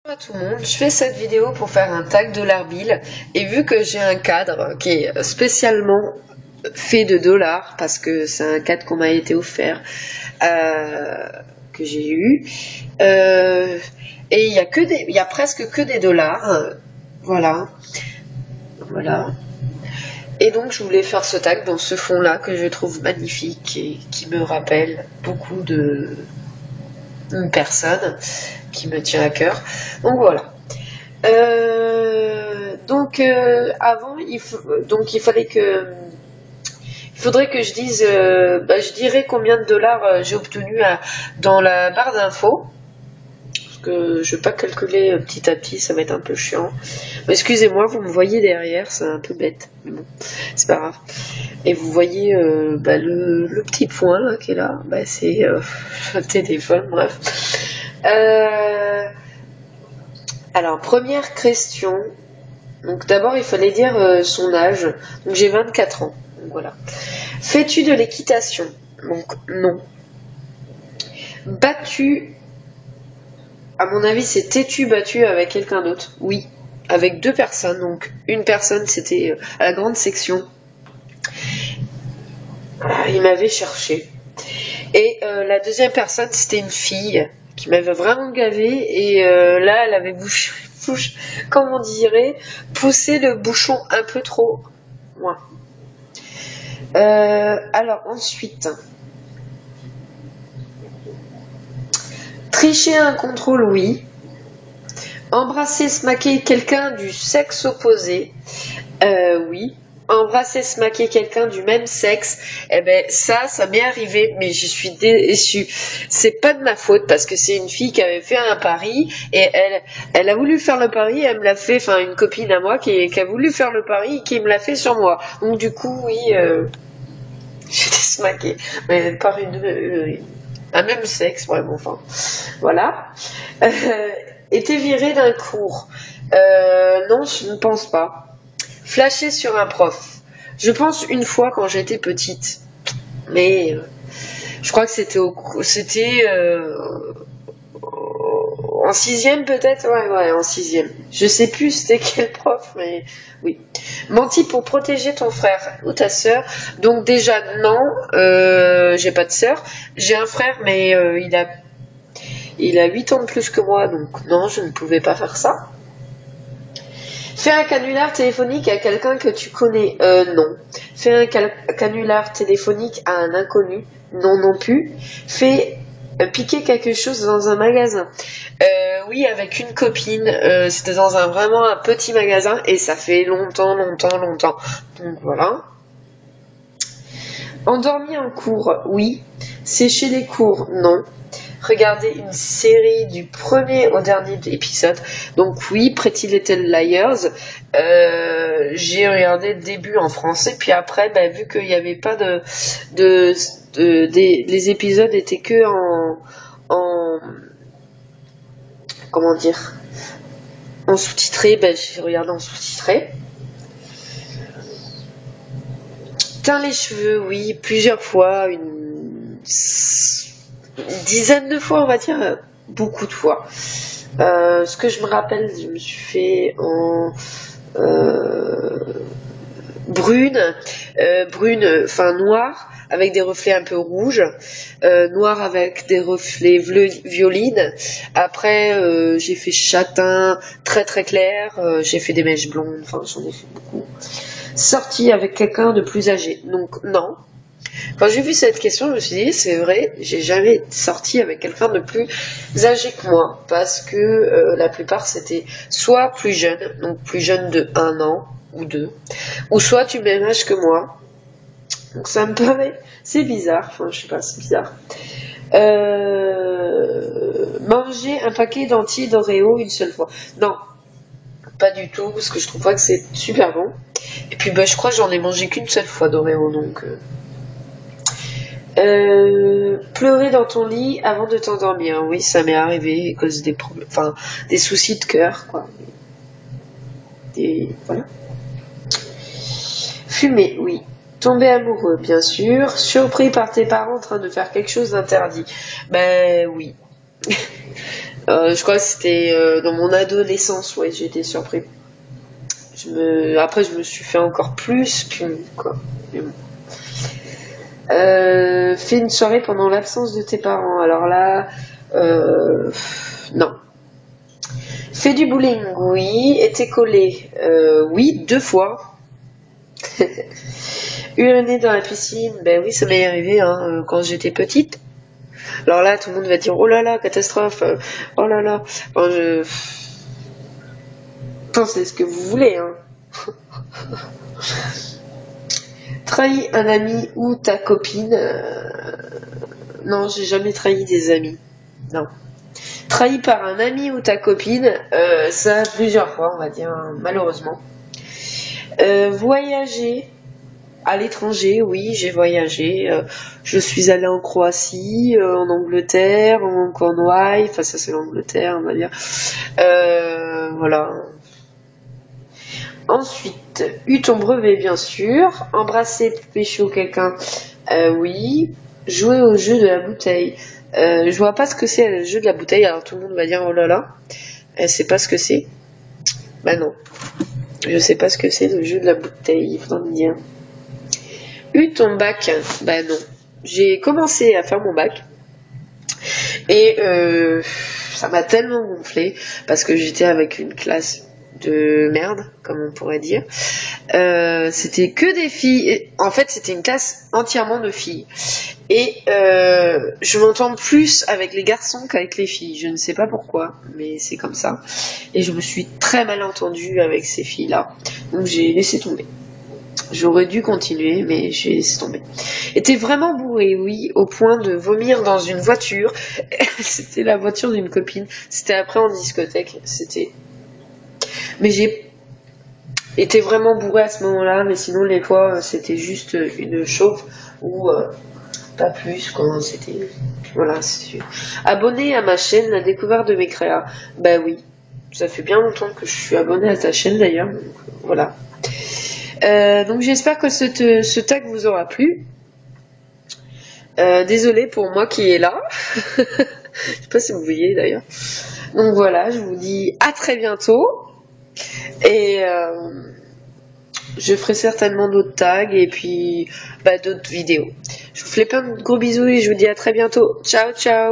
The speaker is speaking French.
Bonjour à tout le monde, je fais cette vidéo pour faire un tag dollar bill et vu que j'ai un cadre qui est spécialement fait de dollars parce que c'est un cadre qu'on m'a été offert que j'ai eu et il y a presque que des dollars, voilà et donc je voulais faire ce tag dans ce fond là que je trouve magnifique et qui me rappelle beaucoup de une personne qui me tient à cœur. Donc voilà. Avant, il faudrait que je dise, je dirais combien de dollars j'ai obtenu dans la barre d'infos. Parce que je vais pas calculer petit à petit, ça va être un peu chiant. Excusez-moi, vous me voyez derrière, c'est un peu bête, mais bon, c'est pas grave. Et vous voyez le petit point là qui est là, c'est le téléphone, bref. Alors, première question. Donc d'abord, il fallait dire son âge. Donc j'ai 24 ans. Donc voilà. Fais-tu de l'équitation? Donc non. Battu, à mon avis, c'est t'es-tu battu avec quelqu'un d'autre? Oui. Avec deux personnes. Donc une personne, c'était à la grande section. Il m'avait cherché. Et la deuxième personne, c'était une fille qui m'avait vraiment gavé et là elle avait comme on dirait, poussé le bouchon un peu trop loin. Alors ensuite, tricher un contrôle, oui. Embrasser, smaquer quelqu'un du sexe opposé, oui. Embrasser, smaquer quelqu'un du même sexe, ça m'est arrivé, mais je suis déçue. C'est pas de ma faute parce que c'est une fille qui avait fait un pari et elle a voulu faire le pari, elle me l'a fait, enfin une copine à moi qui a voulu faire le pari et qui me l'a fait sur moi. Donc du coup, oui, j'étais smaquée, mais par un même sexe, vraiment, enfin, voilà. Était virée d'un cours. Non, je ne pense pas. Flasher sur un prof. Je pense une fois quand j'étais petite. Mais je crois que c'était en sixième peut-être. Ouais, en sixième. Je sais plus c'était quel prof, mais oui. Menti pour protéger ton frère ou ta sœur. Donc déjà non, j'ai pas de sœur. J'ai un frère, mais il a 8 ans de plus que moi, donc non, je ne pouvais pas faire ça. Fais un canular téléphonique à quelqu'un que tu connais, non. Fais un canular téléphonique à un inconnu, non plus. Fais piquer quelque chose dans un magasin. Oui, avec une copine, c'était dans vraiment un petit magasin et ça fait longtemps. Donc voilà. Endormi en cours, oui. Sécher les cours, non. Regarder une série du premier au dernier épisode. Donc oui, Pretty Little Liars. J'ai regardé le début en français, puis après, vu qu'il n'y avait pas les épisodes étaient que en comment dire, en sous-titré, j'ai regardé en sous-titré. Teint les cheveux, oui, plusieurs fois, une dizaine de fois, on va dire, beaucoup de fois. Ce que je me rappelle, je me suis fait en brune, enfin noire, avec des reflets un peu rouges, noir avec des reflets violines. Après, j'ai fait châtain très très clair, j'ai fait des mèches blondes, enfin j'en ai fait beaucoup. Sortie avec quelqu'un de plus âgé, donc non. Quand j'ai vu cette question, je me suis dit, c'est vrai, j'ai jamais sorti avec quelqu'un de plus âgé que moi, parce que la plupart c'était soit plus jeune, donc plus jeune de 1 an ou 2, ou soit du même âge que moi. Donc ça me paraît, c'est bizarre, enfin je sais pas, c'est bizarre. Manger un paquet d'entiers d'Oreo une seule fois. Non, pas du tout, parce que je trouve pas que c'est super bon. Et puis je crois que j'en ai mangé qu'une seule fois d'Oreo, donc... pleurer dans ton lit avant de t'endormir. Oui, ça m'est arrivé à cause des problèmes, enfin des soucis de cœur, quoi. Voilà. Fumer, oui. Tomber amoureux, bien sûr. Surpris par tes parents en train de faire quelque chose d'interdit. Oui. Je crois que c'était dans mon adolescence, ouais, j'ai été surpris. Après, je me suis fait encore plus puni, quoi. Mais bon. Fais une soirée pendant l'absence de tes parents. Alors là, non. Fais du bowling, oui. Été collé, oui, 2 fois. Uriner dans la piscine, ben oui, ça m'est arrivé hein, quand j'étais petite. Alors là, tout le monde va dire, oh là là, catastrophe, oh là là. Enfin, pensez ce que vous voulez, hein. Trahi un ami ou ta copine. Non, j'ai jamais trahi des amis. Non. Trahi par un ami ou ta copine, ça plusieurs fois, on va dire, hein, malheureusement. Voyager à l'étranger, oui, j'ai voyagé. Je suis allée en Croatie, en Angleterre, en Cornouailles. Enfin, ça c'est l'Angleterre, on va dire. Voilà. Ensuite, eu ton brevet, bien sûr. Embrasser, pécho quelqu'un, oui. Jouer au jeu de la bouteille. Je vois pas ce que c'est le jeu de la bouteille. Alors tout le monde va dire oh là là, elle sait pas ce que c'est. Bah non, je sais pas ce que c'est le jeu de la bouteille. Il faudra me dire. Eu ton bac, bah non. J'ai commencé à faire mon bac et ça m'a tellement gonflé parce que j'étais avec une classe de merde, comme on pourrait dire. C'était que des filles. En fait, c'était une classe entièrement de filles. Et je m'entends plus avec les garçons qu'avec les filles. Je ne sais pas pourquoi, mais c'est comme ça. Et je me suis très mal entendue avec ces filles-là. Donc j'ai laissé tomber. J'aurais dû continuer, mais j'ai laissé tomber. Était vraiment bourré, oui, au point de vomir dans une voiture. C'était la voiture d'une copine. C'était après en discothèque. Mais j'ai été vraiment bourré à ce moment-là, mais sinon les fois c'était juste une chauffe ou pas plus quoi. Voilà. Abonné à ma chaîne, la découverte de mes créas. Bah oui, ça fait bien longtemps que je suis abonné à ta chaîne d'ailleurs. Donc, voilà. Donc j'espère que ce tag vous aura plu. Désolée pour moi qui est là. Je sais pas si vous voyez d'ailleurs. Donc voilà, je vous dis à très bientôt. Et je ferai certainement d'autres tags et puis d'autres vidéos. Je vous fais plein de gros bisous et je vous dis à très bientôt. Ciao, ciao.